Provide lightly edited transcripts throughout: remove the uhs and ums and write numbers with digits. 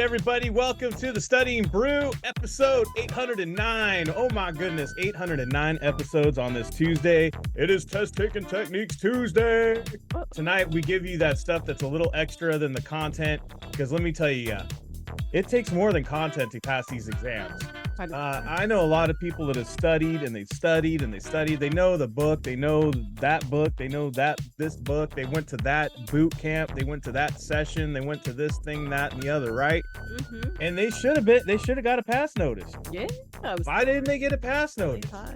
everybody. Welcome to the Studying Brew, episode 809. Oh my goodness, 809 episodes on this Tuesday. It is Test Taking Techniques Tuesday. Tonight, we give you that stuff that's a little extra than the content, because let me tell you, it takes more than content to pass these exams. I know a lot of people that have studied and they studied and they studied. They know the book, they know that book, they know this book. They went to that boot camp, they went to that session, they went to this thing, that, and the other, right? Mm-hmm. And they should have got a pass notice. Yeah. Why didn't they get a pass notice? I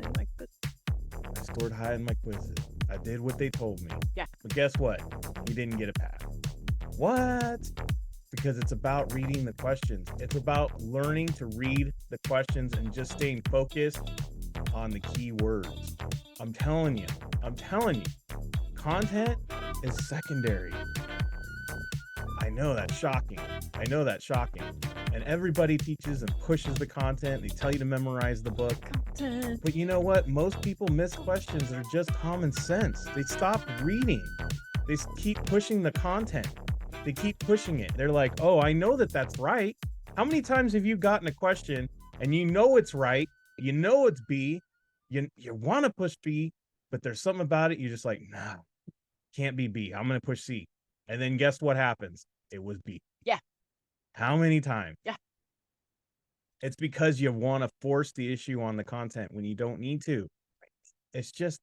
scored high in my quizzes. I did what they told me. Yeah. But guess what? You didn't get a pass. What? Because it's about reading the questions. It's about learning to read the questions and just staying focused on the key words. I'm telling you, content is secondary. I know that's shocking. And everybody teaches and pushes the content. They tell you to memorize the book. But you know what? Most people miss questions that are just common sense. They stop reading. They keep pushing the content. They keep pushing it. They're like, oh, I know that that's right. How many times have you gotten a question and you know it's right? You know it's B. You want to push B, but there's something about it. You're just like, nah, can't be B. I'm going to push C. And then guess what happens? It was B. Yeah. How many times? Yeah. It's because you want to force the issue on the content when you don't need to. It's just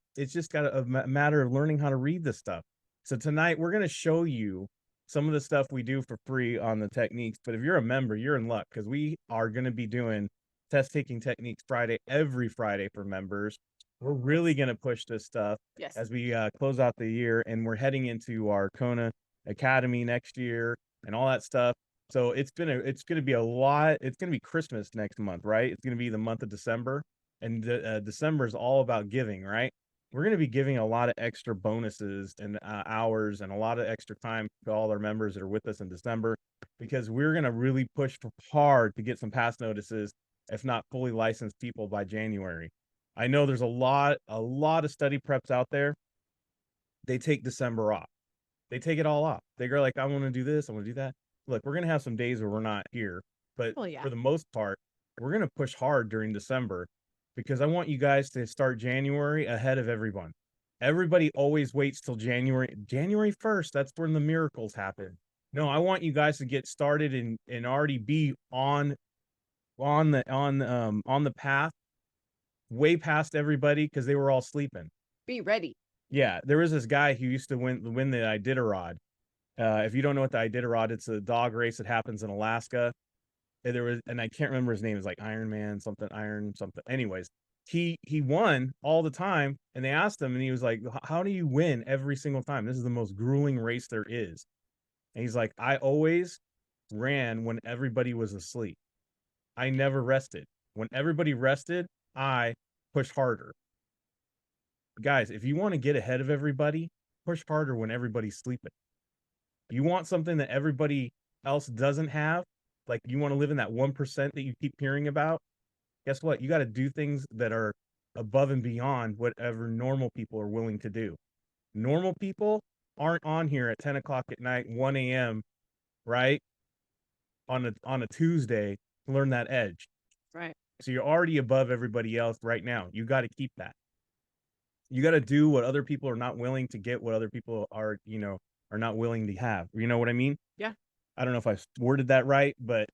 got a matter of learning how to read this stuff. So tonight we're going to show you some of the stuff we do for free on the techniques. But if you're a member, you're in luck, because we are going to be doing Test Taking Techniques Friday, every Friday for members. We're really going to push this stuff as we close out the year, and we're heading into our Kona Academy next year and all that stuff. So it's going to be a lot. It's going to be Christmas next month, right? It's going to be the month of December, and December is all about giving, right? We're going to be giving a lot of extra bonuses and hours and a lot of extra time to all our members that are with us in December, because we're going to really push hard to get some pass notices, if not fully licensed people, by January. I know there's a lot of study preps out there. They take December off. They take it all off. They go like, I want to do this, I want to do that. Look, we're going to have some days where we're not here, but for the most part, we're going to push hard during December, because I want you guys to start January ahead of everyone. Everybody always waits till January 1st. That's when the miracles happen. No, I want you guys to get started and already be on the path way past everybody, because they were all sleeping. Be ready. Yeah, there was this guy who used to win the Iditarod. If you don't know what the Iditarod, it's a dog race that happens in Alaska. And I can't remember his name. It's like Iron Man something. Anyways, he won all the time, and they asked him, and he was like, how do you win every single time? This is the most grueling race there is. And he's like, I always ran when everybody was asleep. I never rested. When everybody rested, I pushed harder. Guys, if you want to get ahead of everybody, push harder when everybody's sleeping. You want something that everybody else doesn't have, like you want to live in that 1% that you keep hearing about, guess what? You got to do things that are above and beyond whatever normal people are willing to do. Normal people aren't on here at 10 o'clock at night, 1 a.m., right? On a Tuesday to learn that edge. Right. So you're already above everybody else right now. You got to keep that. You got to do what other people are not willing to get, what other people are not willing to have. You know what I mean? Yeah. I don't know if I worded that right, but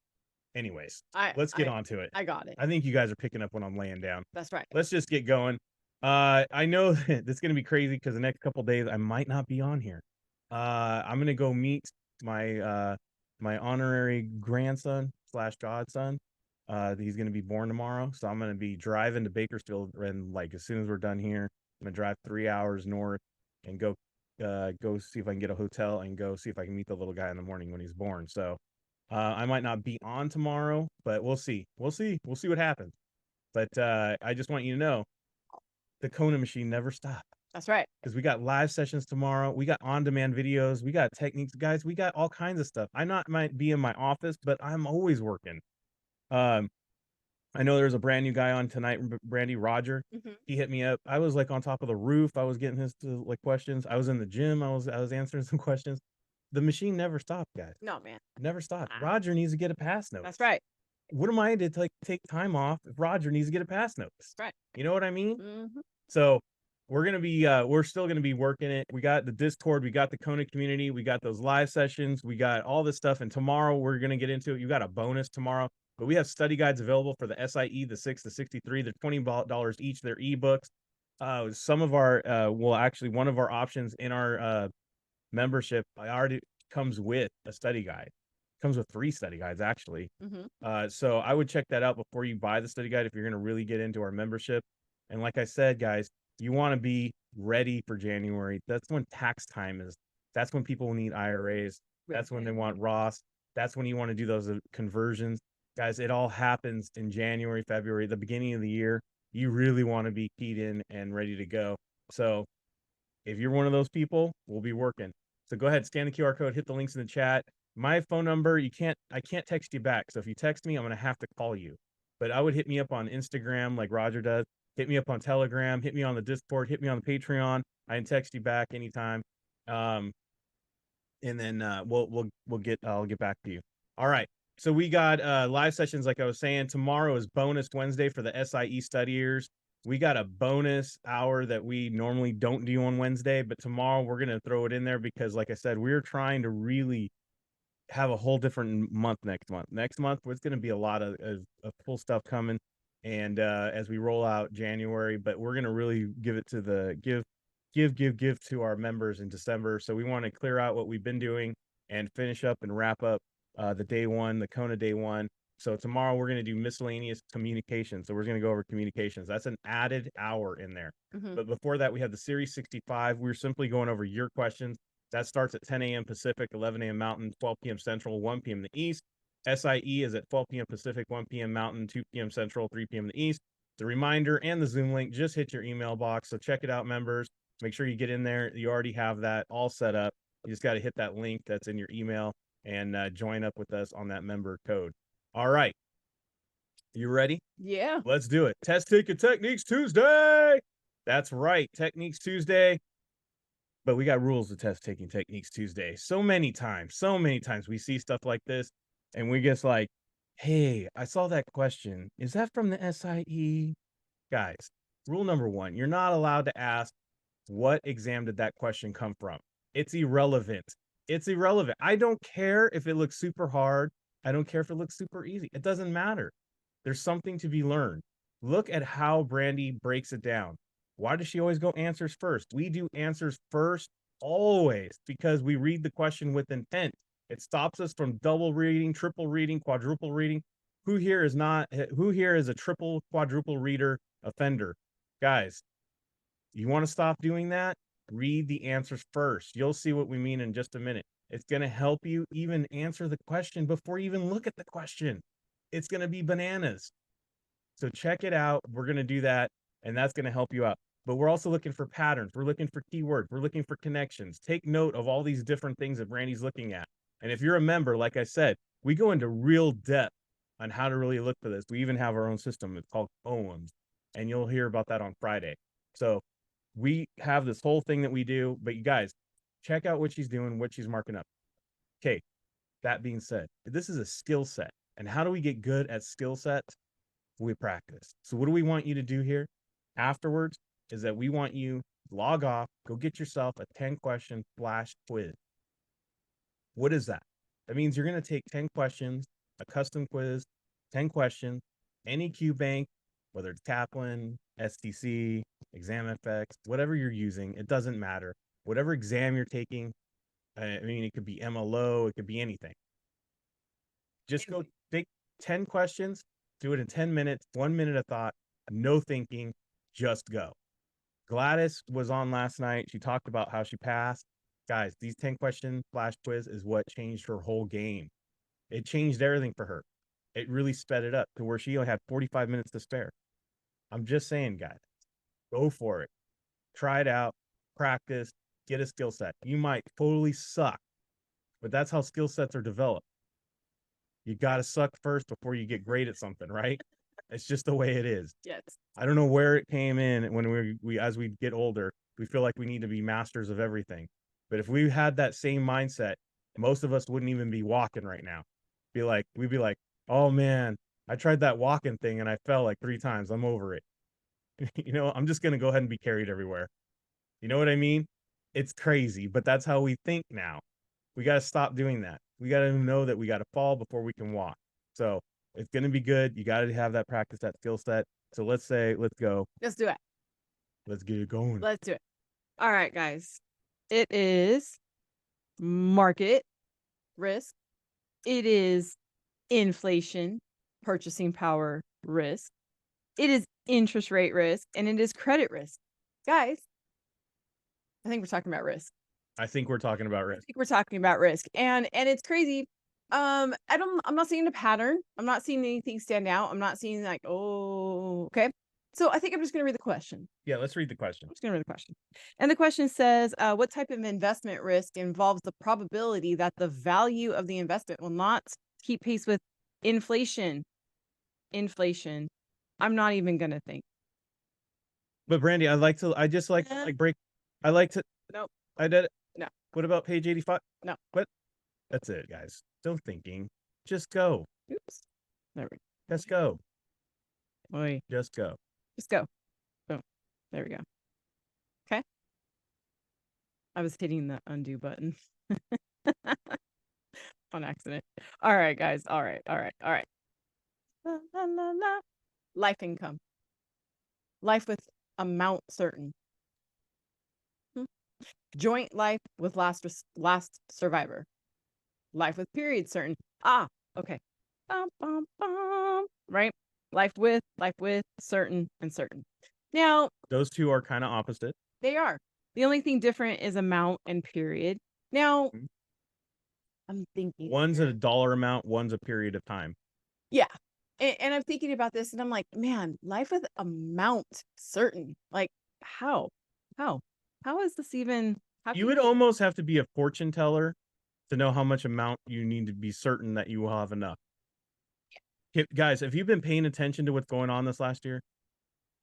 anyways, let's get on to it. I got it. I think you guys are picking up when I'm laying down. That's right. Let's just get going. I know that it's going to be crazy, because the next couple of days I might not be on here. I'm going to go meet my honorary grandson / godson. He's going to be born tomorrow. So I'm going to be driving to Bakersfield, and like as soon as we're done here, I'm going to drive 3 hours north and go see if I can get a hotel and go see if I can meet the little guy in the morning when he's born. So I might not be on tomorrow, but we'll see what happens. But I just want you to know, the Kona machine never stops. That's right. Because we got live sessions tomorrow. We got on-demand videos. We got techniques, guys. We got all kinds of stuff. I might be in my office, but I'm always working. I know there's a brand new guy on tonight, Brandy Roger. Mm-hmm. He hit me up. I was like on top of the roof. I was getting his like questions. I was in the gym. I was answering some questions. the machine never stopped, guys. No, man. Never stopped. Roger needs to get a pass note. That's right. What am I to take time off if Roger needs to get a pass note? Right. You know what I mean? Mm-hmm. So we're gonna be we're still gonna be working it. We got the Discord, we got the Kona community, we got those live sessions, we got all this stuff. And tomorrow we're gonna get into it. You got a bonus tomorrow, but we have study guides available for the SIE, the 6, the 63. They're $20 each. They're ebooks. Some of our one of our options in our membership already comes with a study guide. Comes with 3 study guides actually. So I would check that out before you buy the study guide if you're going to really get into our membership. And like I said, guys, you want to be ready for January. That's when tax time is. That's when people need IRAs. That's when they want Roth. That's when you want to do those conversions. Guys, it all happens in January, February, the beginning of the year. You really want to be keyed in and ready to go. So if you're one of those people, we'll be working. So go ahead, scan the QR code, hit the links in the chat. My phone number, I can't text you back. So if you text me, I'm going to have to call you. But I would hit me up on Instagram like Roger does. Hit me up on Telegram, hit me on the Discord, hit me on the Patreon. I can text you back anytime. And then I'll get back to you. All right. So we got live sessions, like I was saying. Tomorrow is bonus Wednesday for the SIE studiers. We got a bonus hour that we normally don't do on Wednesday, but tomorrow we're going to throw it in there because, like I said, we're trying to really have a whole different month next month. Next month, it's going to be a lot of cool stuff coming. And as we roll out January, but we're going to really give it to the give to our members in December. So we want to clear out what we've been doing and finish up and wrap up the day one, the Kona day one. So tomorrow we're going to do miscellaneous communications. So we're going to go over communications. That's an added hour in there. But before that, we have the Series 65. We're simply going over your questions. That starts at 10 a.m. Pacific, 11 a.m. Mountain, 12 p.m. Central, 1 p.m. in the East. SIE is at 12 p.m. Pacific, 1 p.m. Mountain, 2 p.m. Central, 3 p.m. in the East. The reminder and the Zoom link just hit your email box. So check it out, members. Make sure you get in there. You already have that all set up. You just got to hit that link that's in your email and join up with us on that member code. All right. You ready? Yeah. Let's do it. Test Taking Techniques Tuesday. That's right. Techniques Tuesday. But we got rules to Test Taking Techniques Tuesday. So many times we see stuff like this and we just like, hey, I saw that question. Is that from the SIE? Guys, rule number 1, you're not allowed to ask what exam did that question come from. It's irrelevant. It's irrelevant. I don't care if it looks super hard. I don't care if it looks super easy. It doesn't matter. There's something to be learned. Look at how Brandy breaks it down. Why does she always go answers first? We do answers first always because we read the question with intent. It stops us from double reading, triple reading, quadruple reading. Who here is a triple, quadruple reader offender? Guys, you want to stop doing that? Read the answers first. You'll see what we mean in just a minute. It's going to help you even answer the question before you even look at the question. It's going to be bananas. So check it out. We're going to do that, and that's going to help you out. But we're also looking for patterns. We're looking for keywords. We're looking for connections. Take note of all these different things that Brandy's looking at. And if you're a member, like I said, we go into real depth on how to really look for this. We even have our own system. It's called Poems, and you'll hear about that on Friday. So we have this whole thing that we do, but you guys, check out what she's doing, what she's marking up. Okay, that being said, this is a skill set. And how do we get good at skill sets? We practice. So what do we want you to do here afterwards is that we want you to log off, go get yourself a 10-question flash quiz. What is that? That means you're going to take 10 questions, a custom quiz, 10 questions, any QBank, whether it's Kaplan, STC, ExamFX, whatever you're using, it doesn't matter. Whatever exam you're taking, I mean, it could be MLO, it could be anything. Just go take 10 questions, do it in 10 minutes, 1 minute of thought, no thinking, just go. Gladys was on last night. She talked about how she passed. Guys, these 10-question flash quiz is what changed her whole game. It changed everything for her. It really sped it up to where she only had 45 minutes to spare. I'm just saying, guys, go for it. Try it out, practice, get a skill set. You might totally suck, but that's how skill sets are developed. You got to suck first before you get great at something, right? It's just the way it is. Yes. I don't know where it came in when we as we get older, we feel like we need to be masters of everything. But if we had that same mindset, most of us wouldn't even be walking right now. We'd be like, oh man, I tried that walking thing and I fell like 3 times. I'm over it. I'm just gonna go ahead and be carried everywhere. You know what I mean? It's crazy, but that's how we think now. We got to stop doing that. We got to know that we got to fall before we can walk. So it's going to be good. You got to have that practice, that skill set. So let's go. Let's do it. Let's get it going. Let's do it. All right, guys. It is market risk. It is inflation, purchasing power risk. It is interest rate risk, and it is credit risk. Guys, I think we're talking about risk. I think we're talking about risk. I think we're talking about risk. And it's crazy. I'm not seeing a pattern. I'm not seeing anything stand out. I'm not seeing like, oh, okay. So I think I'm just going to read the question. Yeah, let's read the question. I'm just going to read the question. And the question says, what type of investment risk involves the probability that the value of the investment will not keep pace with inflation? Inflation. I'm not even going to think. But Brandy, I just like break. I like to. Nope. I did it. No. What about page 85? No. What? That's it, guys. No thinking. Just go. Oops. There we go. Just go. Oy. Just go. Just go. Boom. There we go. Okay. I was hitting the undo button on accident. All right, guys. All right. La, la, la, la. Life income. Life with amount certain. Joint life with last survivor. Life with period certain. Okay. Bum, bum, bum. Right? Life with certain and certain. Now, those two are kind of opposite. They are. The only thing different is amount and period. Now, I'm thinking. One's a dollar amount, one's a period of time. Yeah. And I'm thinking about this and I'm like, man, life with amount certain. Like, how? How is this even? You would almost have to be a fortune teller to know how much amount you need to be certain that you will have enough. Yeah. Guys, have you been paying attention to what's going on this last year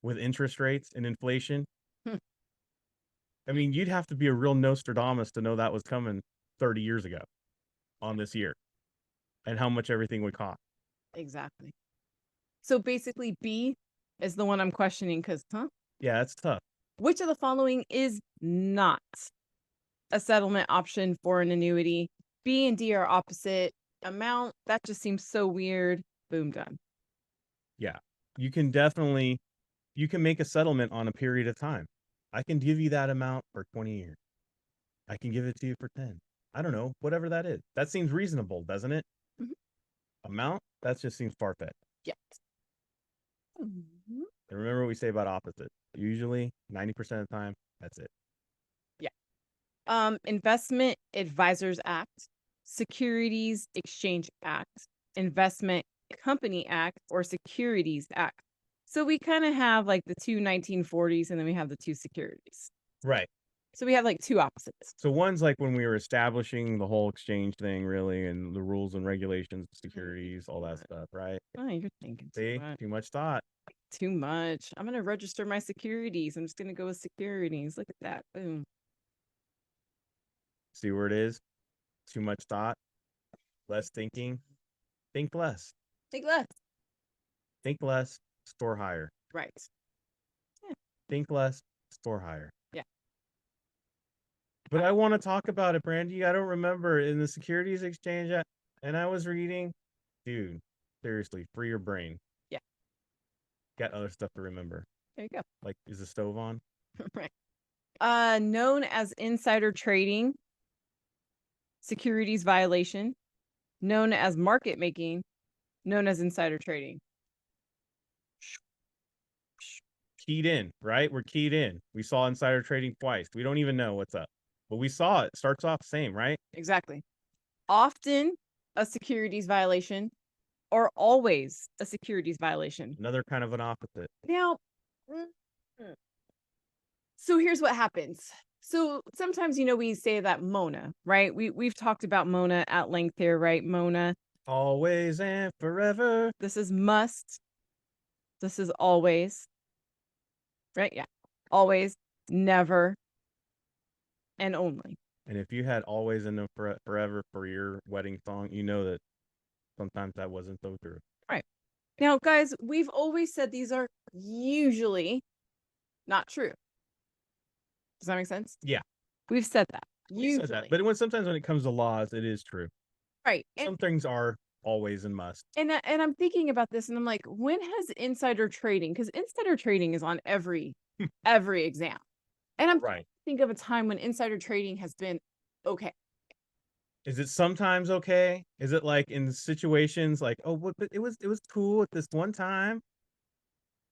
with interest rates and inflation? I mean, you'd have to be a real Nostradamus to know that was coming 30 years ago on this year and how much everything would cost. Exactly. So basically, B is the one I'm questioning because, Yeah, that's tough. Which of the following is not a settlement option for an annuity? B and D are opposite. Amount, that just seems so weird. Boom, done. Yeah, you can make a settlement on a period of time. I can give you that amount for 20 years. I can give it to you for 10. I don't know, whatever that is. That seems reasonable, doesn't it? Mm-hmm. Amount, that just seems far-fetched. Yeah. Mm-hmm. And remember what we say about opposite. Usually, 90% of the time, that's it. Yeah. Investment Advisors Act, Securities Exchange Act, Investment Company Act, or Securities Act. So we kind of have like the two 1940s and then we have the two securities. Right. So we have like two opposites. So one's like when we were establishing the whole exchange thing, really, and the rules and regulations, securities, all that stuff, right? Oh, you're thinking too much thought. Too much. I'm going to register my securities. I'm just going to go with securities. Look at that. Boom. See where it is? Too much thought. Less thinking. Think less. Think less. Think less. Store higher. Right. Yeah. Think less. Store higher. Yeah. But I want to talk about it, Brandy. I don't remember in the securities exchange, and I was reading. Dude, seriously, free your brain. Yeah. Got other stuff to remember. There you go. Like, is the stove on? Right. Known as insider trading, securities violation, known as market making, known as insider trading. Keyed in, right? We're keyed in. We saw insider trading twice. We don't even know what's up. But we saw it. Starts off the same, right? Exactly. Often a securities violation or always a securities violation. Another kind of an opposite. Now, so here's what happens. So sometimes, we say that Mona, right? We've talked about Mona at length here, right? Mona. Always and forever. This is must. This is always. Right? Yeah. Always, never, and only. And if you had always and forever for your wedding song, you know that sometimes that wasn't so true. Right. Now, guys, we've always said these are usually not true. Does that make sense? Yeah. We've said that. We said that. But sometimes when it comes to laws, it is true. Right. Some things are always and must. And I'm thinking about this and I'm like, when has insider trading? Because insider trading is on every exam. And I'm right. Think of a time when insider trading has been okay. Is it sometimes okay? Is it like in situations like, oh, but it was cool at this one time.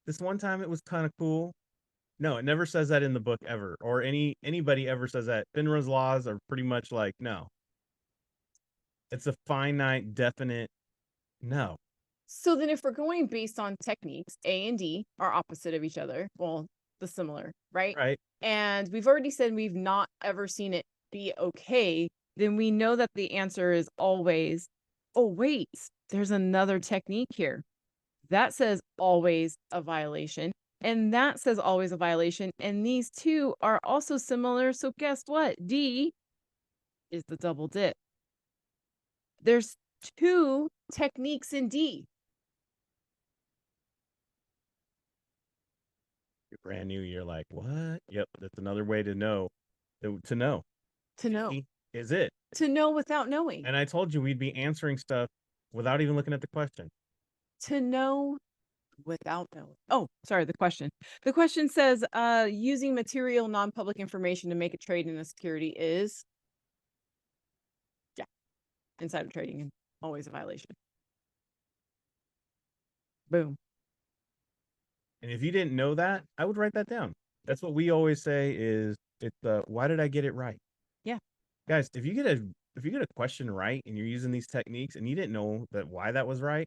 This one time it was kind of cool. No, it never says that in the book ever, or anybody ever says that. FINRA's laws are pretty much like, no. It's a finite, definite no. So then if we're going based on techniques, A and D are opposite of each other. Well, the similar, right? Right. And we've already said we've not ever seen it be okay. Then we know that the answer is always, oh, wait, there's another technique here. That says always a violation. And that says always a violation. And these two are also similar. So guess what? D is the double dip. There's two techniques in D. You're brand new. You're like, what? Yep. That's another way to know. To know. To know. D is it. To know without knowing. And I told you we'd be answering stuff without even looking at the question. To know without knowing. Oh, sorry, the question. The question says, using material non-public information to make a trade in a security is, yeah, insider trading and always a violation. Boom. And if you didn't know that, I would write that down. That's what we always say is it's why did I get it right? Yeah. Guys, if you get a question right and you're using these techniques and you didn't know that why that was right,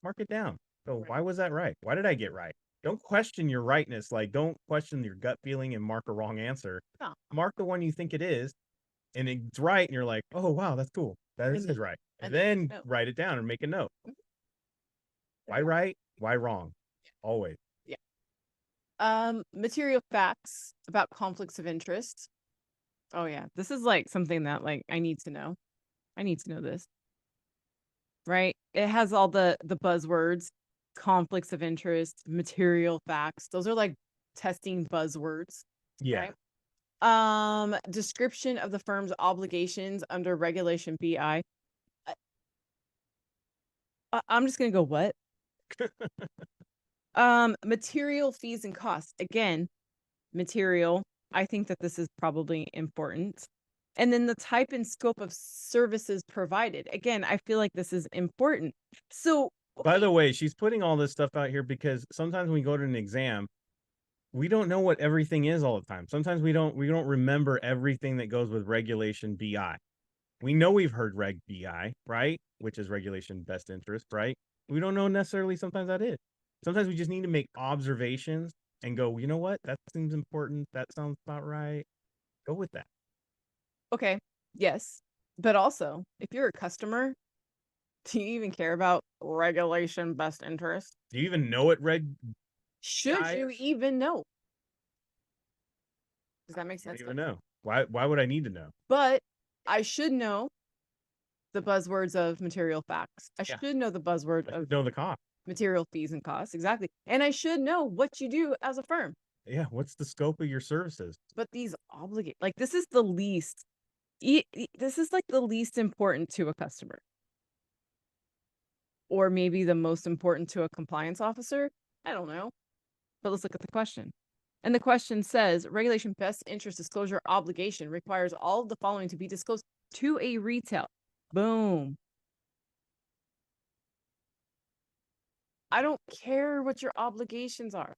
mark it down. So right. Why was that right? Why did I get right? Don't question your rightness. Like don't question your gut feeling and mark a wrong answer. No. Mark the one you think it is, and it's right, and you're like, oh wow, that's cool. That is right. And then write it down or make a note. Why right? Why wrong? Always. Yeah. Material facts about conflicts of interest. Oh yeah, this is like something that like I need to know. I need to know this. Right? It has all the buzzwords, conflicts of interest, material facts. Those are like testing buzzwords. Yeah. Right? Description of the firm's obligations under Regulation BI. I'm just gonna go what? Material fees and costs. Again, material. I think that this is probably important. And then the type and scope of services provided. Again, I feel like this is important. So, by the way, she's putting all this stuff out here because sometimes when we go to an exam, we don't know what everything is all the time. Sometimes we don't remember everything that goes with regulation BI. We know we've heard reg BI, right? Which is regulation best interest, right? We don't know necessarily sometimes that is. Sometimes we just need to make observations and go, you know what? That seems important. That sounds about right. Go with that. Okay. Yes. But also, if you're a customer, do you even care about regulation best interest? Do you even know what reg? Should you even know? Does that make sense? I don't even know. Why would I need to know? But I should know the buzzwords of material facts. I should know the buzzword of know the cost. Material fees and costs. Exactly. And I should know what you do as a firm. Yeah. What's the scope of your services? But these obligate, like this is the least, this is like the least important to a customer. Or maybe the most important to a compliance officer. I don't know. But let's look at the question. And the question says, regulation best interest disclosure obligation requires all of the following to be disclosed to a retail. Boom. I don't care what your obligations are.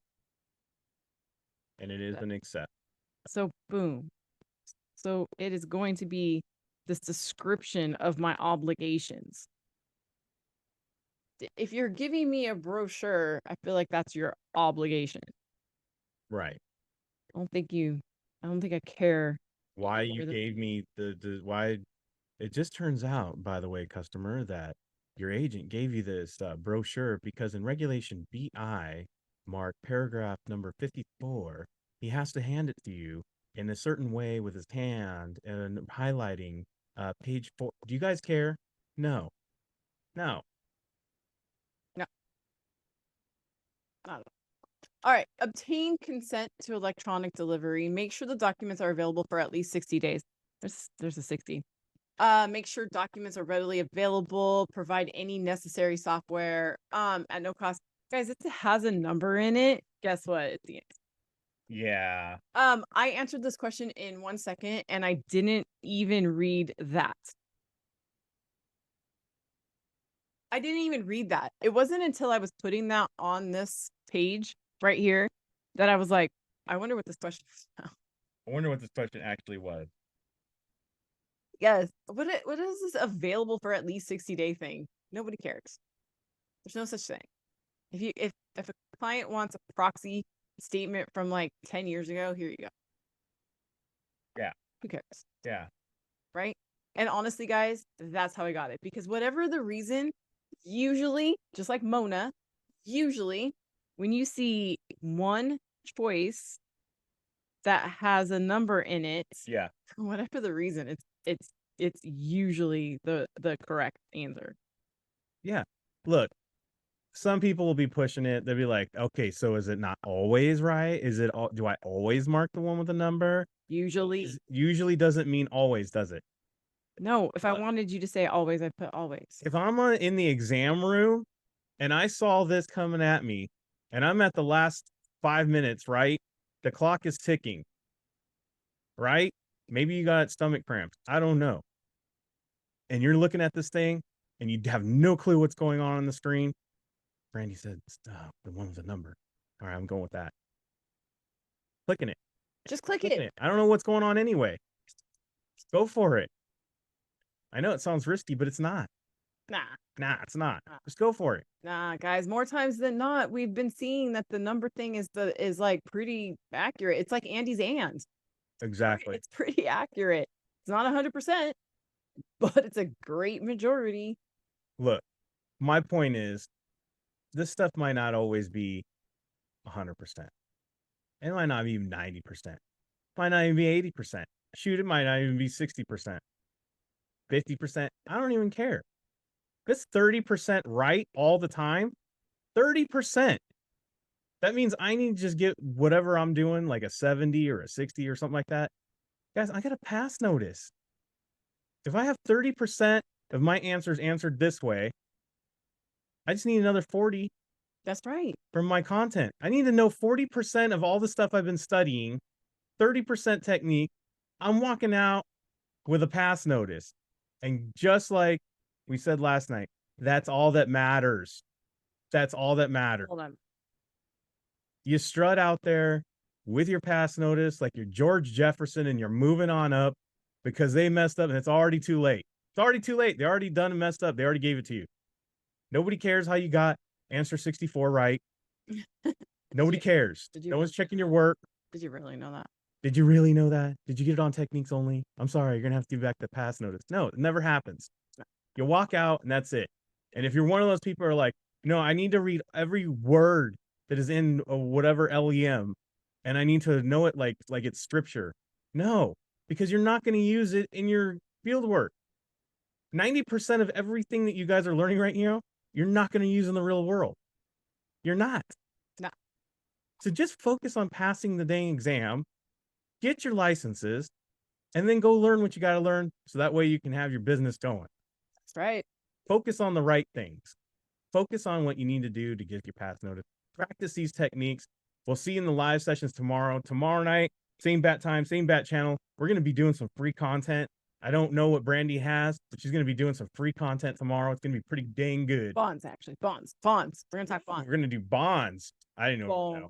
And it is an accept. So boom. So it is going to be this description of my obligations. If you're giving me a brochure, I feel like that's your obligation. Right. I don't think I care. Why you gave me why it just turns out, by the way, customer, that your agent gave you this brochure because in regulation BI, mark paragraph number 54, he has to hand it to you in a certain way with his hand and highlighting page 4. Do you guys care? No. No. No. Not at all right. Obtain consent to electronic delivery. Make sure the documents are available for at least 60 days. There's a 60. Make sure documents are readily available. Provide any necessary software at no cost. Guys, it has a number in it. Guess what? It's the answer. Yeah. I answered this question in 1 second and I didn't even read that. I didn't even read that. It wasn't until I was putting that on this page right here that I was like, I wonder what this question is now. I wonder what this question actually was. Yes. What is this available for at least 60-day thing? Nobody cares. There's no such thing. If a client wants a proxy statement from like 10 years ago, here you go. Yeah. Who cares? Yeah. Right? And honestly, guys, that's how I got it. Because whatever the reason, usually, just like Mona, usually when you see one choice that has a number in it, yeah, for whatever the reason, it's usually the correct answer. Yeah. Look, some people will be pushing it. They'll be like, okay, so is it not always right? Do I always mark the one with a number? Usually doesn't mean always, does it? No, if I wanted you to say always, I'd put always. If I'm in the exam room and I saw this coming at me and I'm at the last 5 minutes, right? The clock is ticking, right? Maybe you got stomach cramps. I don't know. And you're looking at this thing and you have no clue what's going on the screen. Brandy said, the one with the number. All right, I'm going with that. Clicking it. Just click it. I don't know what's going on anyway. Go for it. I know it sounds risky, but it's not. Nah, it's not. Just go for it. Nah, guys, more times than not, we've been seeing that the number thing is like pretty accurate. It's like Andy's and. Exactly. It's pretty accurate. It's not 100%, but it's a great majority. Look, my point is, this stuff might not always be 100%. It might not be even 90%. It might not even be 80%. Shoot, it might not even be 60%. 50%. I don't even care. If it's 30% right all the time, 30%. That means I need to just get whatever I'm doing, like a 70 or a 60 or something like that. Guys, I got a pass notice. If I have 30% of my answers answered this way, I just need another 40. That's right. From my content. I need to know 40% of all the stuff I've been studying, 30% technique. I'm walking out with a pass notice. And just like we said last night, that's all that matters. That's all that matters. Hold on. You strut out there with your pass notice like you're George Jefferson and you're moving on up because they messed up and it's already too late. It's already too late. They already done and messed up. They already gave it to you. Nobody cares how you got answer 64 right. Nobody cares. No one's checking your work. Did you really know that? Did you really know that? Did you get it on techniques only? I'm sorry, you're going to have to give back the pass notice. No, it never happens. You walk out and that's it. And if you're one of those people who are like, no, I need to read every word that is in whatever LEM and I need to know it like it's scripture. No, because you're not going to use it in your field work. 90% of everything that you guys are learning right now, you're not going to use in the real world. You're not. No. So just focus on passing the dang exam, get your licenses, and then go learn what you got to learn so that way you can have your business going. That's right. Focus on the right things. Focus on what you need to do to get your pass notice. Practice these techniques. We'll see you in the live sessions tomorrow. Tomorrow night, same bat time, same bat channel. We're going to be doing some free content. I don't know what Brandy has, but she's going to be doing some free content tomorrow. It's going to be pretty dang good. Bonds, actually. Bonds. We're going to talk bonds. We're going to do bonds. I didn't know.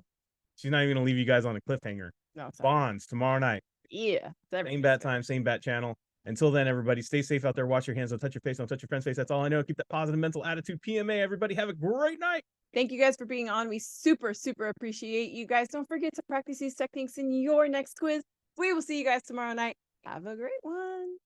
She's not even going to leave you guys on a cliffhanger. No, bonds tomorrow night. Yeah. Same bat time, same bat channel. Until then, everybody, stay safe out there. Wash your hands. Don't touch your face. Don't touch your friend's face. That's all I know. Keep that positive mental attitude. PMA, everybody. Have a great night. Thank you guys for being on. We super, super appreciate you guys. Don't forget to practice these techniques in your next quiz. We will see you guys tomorrow night. Have a great one.